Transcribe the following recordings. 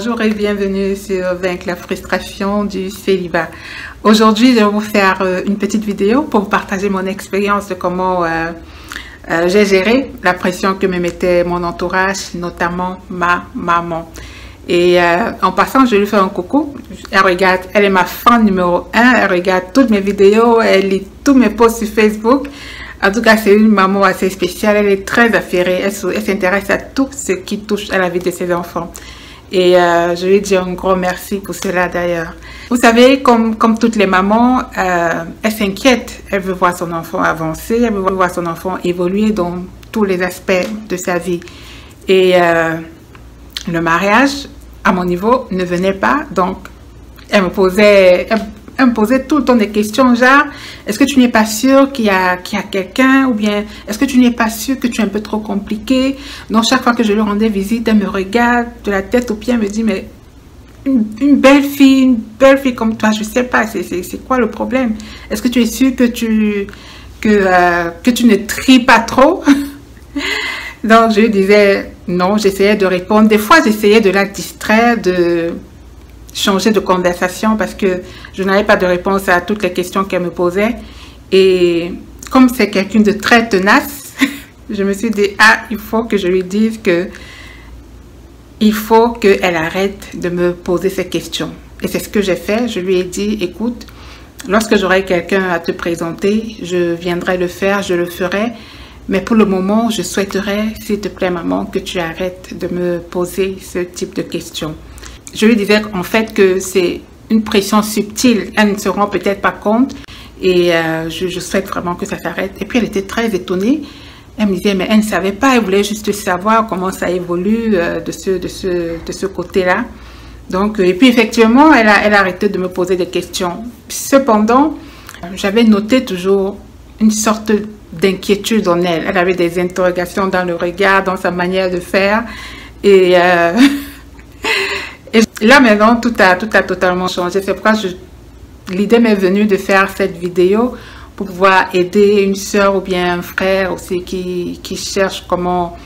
Bonjour et bienvenue sur Vaincre la frustration du célibat. Aujourd'hui, je vais vous faire une petite vidéo pour vous partager mon expérience de comment j'ai géré la pression que me mettait mon entourage, notamment ma maman. Et en passant, je lui fais un coucou. Elle regarde, elle est ma fan numéro 1. Elle regarde toutes mes vidéos, elle lit tous mes posts sur Facebook. En tout cas, c'est une maman assez spéciale. Elle est très affairée. Elle s'intéresse à tout ce qui touche à la vie de ses enfants. Et je lui dis un gros merci pour cela d'ailleurs. Vous savez, comme toutes les mamans, elle s'inquiète. Elle veut voir son enfant avancer. Elle veut voir son enfant évoluer dans tous les aspects de sa vie. Et le mariage, à mon niveau, ne venait pas. Donc, elle me posait tout le temps des questions, genre, est-ce que tu n'es pas sûr qu'il y a quelqu'un, ou bien, est-ce que tu n'es pas sûr que tu es un peu trop compliqué? Donc, chaque fois que je lui rendais visite, elle me regarde de la tête aux pieds, elle me dit, mais une belle fille comme toi, je sais pas, c'est quoi le problème? Est-ce que tu es sûr que tu ne tries pas trop? Donc, je lui disais, non, j'essayais de répondre. Des fois, j'essayais de la distraire, de changer de conversation parce que je n'avais pas de réponse à toutes les questions qu'elle me posait. Et comme c'est quelqu'un de très tenace, je me suis dit, ah, il faut que je lui dise que il faut qu'elle arrête de me poser ces questions. Et c'est ce que j'ai fait. Je lui ai dit, écoute, lorsque j'aurai quelqu'un à te présenter, je viendrai le faire, je le ferai. Mais pour le moment, je souhaiterais, s'il te plaît, maman, que tu arrêtes de me poser ce type de questions. Je lui disais en fait que c'est une pression subtile. Elle ne se rend peut-être pas compte et je souhaite vraiment que ça s'arrête. Et puis elle était très étonnée. Elle me disait, mais elle ne savait pas, elle voulait juste savoir comment ça évolue de ce côté-là. Donc, et puis effectivement, elle a arrêté de me poser des questions. Cependant, j'avais noté toujours une sorte d'inquiétude en elle. Elle avait des interrogations dans le regard, dans sa manière de faire. Et là, maintenant, tout a totalement changé. C'est pourquoi l'idée m'est venue de faire cette vidéo pour pouvoir aider une soeur ou bien un frère aussi qui cherche comment,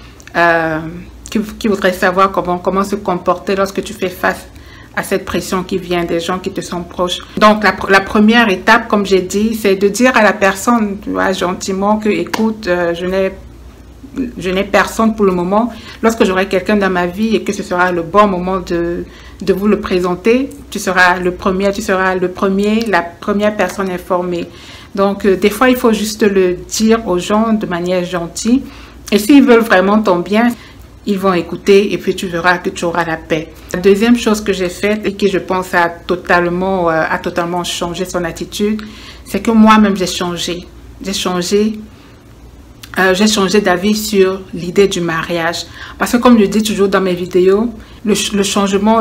qui voudrait savoir comment se comporter lorsque tu fais face à cette pression qui vient des gens qui te sont proches. Donc, la première étape, comme j'ai dit, c'est de dire à la personne, tu vois, gentiment que, écoute, je n'ai personne pour le moment. Lorsque j'aurai quelqu'un dans ma vie et que ce sera le bon moment de vous le présenter, tu seras la première personne informée. Donc, des fois, il faut juste le dire aux gens de manière gentille. Et s'ils veulent vraiment ton bien, ils vont écouter et puis tu verras que tu auras la paix. La deuxième chose que j'ai faite et qui, je pense, a totalement changé son attitude, c'est que moi-même, j'ai changé. J'ai changé d'avis sur l'idée du mariage. Parce que comme je dis toujours dans mes vidéos, le changement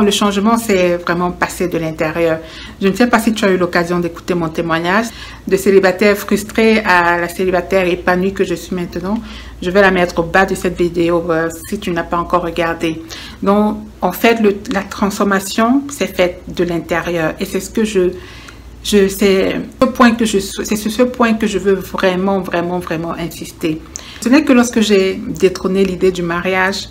c'est vraiment passé de l'intérieur. Je ne sais pas si tu as eu l'occasion d'écouter mon témoignage de célibataire frustré à la célibataire épanouie que je suis maintenant. Je vais la mettre au bas de cette vidéo si tu n'as pas encore regardé. Donc, en fait, la transformation s'est faite de l'intérieur. Et c'est ce que c'est sur ce point que je veux vraiment insister. Ce n'est que lorsque j'ai détrôné l'idée du mariage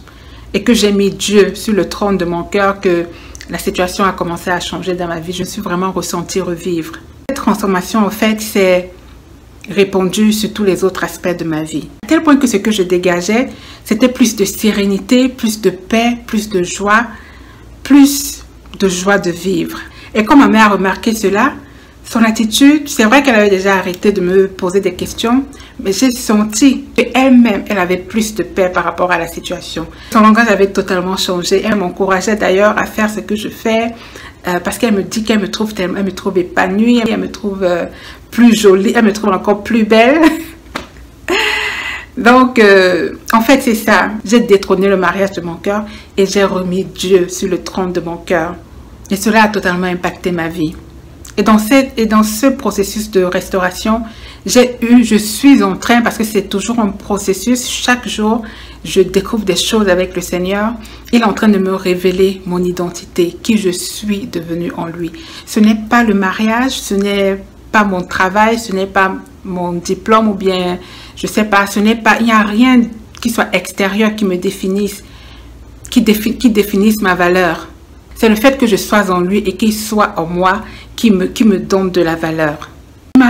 et que j'ai mis Dieu sur le trône de mon cœur que la situation a commencé à changer dans ma vie. Je me suis vraiment ressentie revivre. Cette transformation, en fait, s'est répandue sur tous les autres aspects de ma vie. À tel point que ce que je dégageais, c'était plus de sérénité, plus de paix, plus de joie de vivre. Et quand ma mère a remarqué cela, son attitude, c'est vrai qu'elle avait déjà arrêté de me poser des questions, mais j'ai senti qu'elle-même, elle avait plus de paix par rapport à la situation. Son langage avait totalement changé. Elle m'encourageait d'ailleurs à faire ce que je fais parce qu'elle me dit qu'elle me trouve épanouie, elle me trouve plus jolie, elle me trouve encore plus belle. Donc, en fait, c'est ça. J'ai détrôné le mariage de mon cœur et j'ai remis Dieu sur le trône de mon cœur. Et cela a totalement impacté ma vie. Et dans ce processus de restauration, je suis en train, parce que c'est toujours un processus, chaque jour, je découvre des choses avec le Seigneur. Il est en train de me révéler mon identité, qui je suis devenue en lui. Ce n'est pas le mariage, ce n'est pas mon travail, ce n'est pas mon diplôme ou bien, je sais pas, il n'y a rien qui soit extérieur qui me définisse, qui définisse ma valeur. C'est le fait que je sois en lui et qu'il soit en moi qui me donne de la valeur.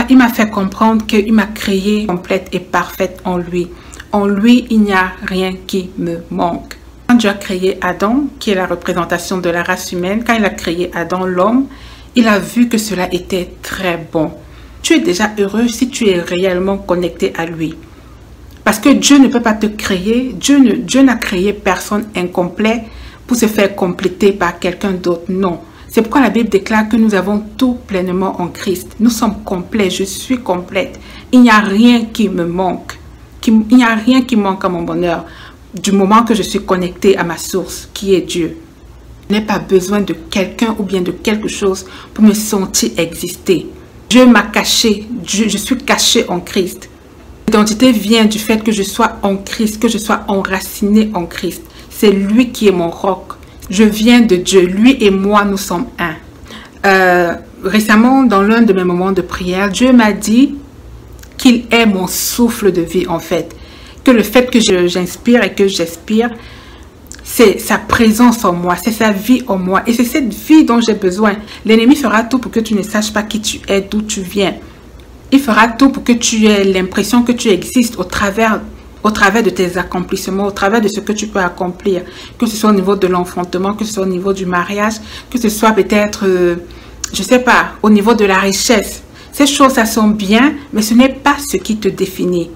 Il m'a fait comprendre qu'il m'a créée complète et parfaite en lui. En lui, il n'y a rien qui me manque. Quand Dieu a créé Adam, qui est la représentation de la race humaine, quand il a créé Adam, l'homme, il a vu que cela était très bon. Tu es déjà heureux si tu es réellement connecté à lui. Parce que Dieu ne peut pas te créer, Dieu n'a créé personne incomplet pour se faire compléter par quelqu'un d'autre. Non. C'est pourquoi la Bible déclare que nous avons tout pleinement en Christ. Nous sommes complets, je suis complète. Il n'y a rien qui me manque. Il n'y a rien qui manque à mon bonheur du moment que je suis connectée à ma source, qui est Dieu. Je n'ai pas besoin de quelqu'un ou bien de quelque chose pour me sentir exister. Dieu m'a caché, je suis caché en Christ. L'identité vient du fait que je sois en Christ, que je sois enraciné en Christ. C'est lui qui est mon roc. Je viens de Dieu. Lui et moi, nous sommes un. Récemment, dans l'un de mes moments de prière, Dieu m'a dit qu'il est mon souffle de vie, en fait. Que le fait que j'inspire et que j'expire, c'est sa présence en moi, c'est sa vie en moi. Et c'est cette vie dont j'ai besoin. L'ennemi fera tout pour que tu ne saches pas qui tu es, d'où tu viens. Il fera tout pour que tu aies l'impression que tu existes au travers de tes accomplissements, au travers de ce que tu peux accomplir. Que ce soit au niveau de l'enfantement, que ce soit au niveau du mariage, que ce soit peut-être, je ne sais pas, au niveau de la richesse. Ces choses, ça sont bien, mais ce n'est pas ce qui te définit.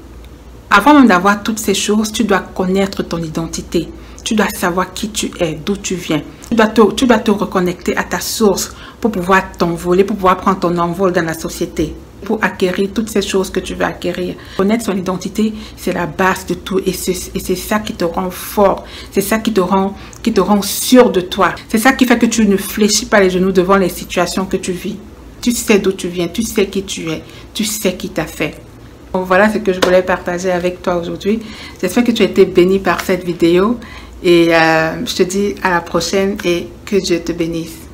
Avant même d'avoir toutes ces choses, tu dois connaître ton identité. Tu dois savoir qui tu es, d'où tu viens. Tu dois te reconnecter à ta source pour pouvoir t'envoler, pour pouvoir prendre ton envol dans la société, pour acquérir toutes ces choses que tu veux acquérir. Connaître son identité, c'est la base de tout et c'est ça qui te rend fort. C'est ça qui te rend sûr de toi. C'est ça qui fait que tu ne fléchis pas les genoux devant les situations que tu vis. Tu sais d'où tu viens, tu sais qui tu es, tu sais qui t'a fait. Donc voilà ce que je voulais partager avec toi aujourd'hui. J'espère que tu as été béni par cette vidéo et je te dis à la prochaine et que Dieu te bénisse.